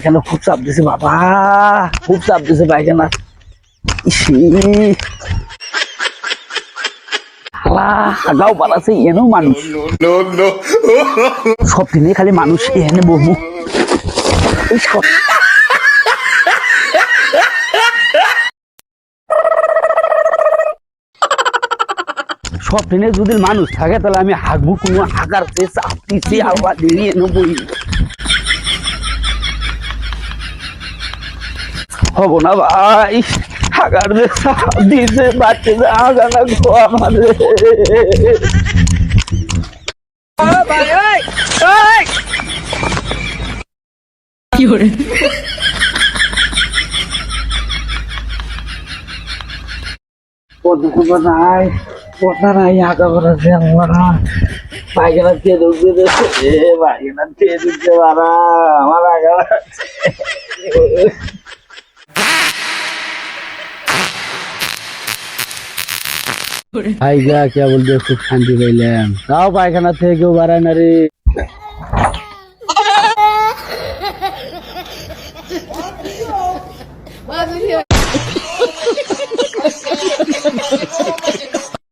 কেন খুব চাপ দিছে বাবা, খুব চাপ দিছে পায়খানা। হাগাও পালাছে এনেও মানুষ, সব দিনে খালি মানুষ এনে বহু। সব দিনে যদি মানুষ থাকে তাহলে আমি হাগবো, কোনো হাগার চাপ দিচ্ছে আবার দিয়ে এনে বই হব না ভাই। হাগার যে চাপ দিছে বাচ্চা যে হাগা না গো আমাদের। কি করে নাই কথা নাই, হাগা করেছে পায়খানা খেয়ে ঢুকতে দিচ্ছে, পায়খানা খেয়ে ঢুকতে পারা আমার আগা। ভাই যা কে বলতে খুব শান্তি পাইলাম, তাও পায়খানা থেকে কেউ বাড়ায় না রে।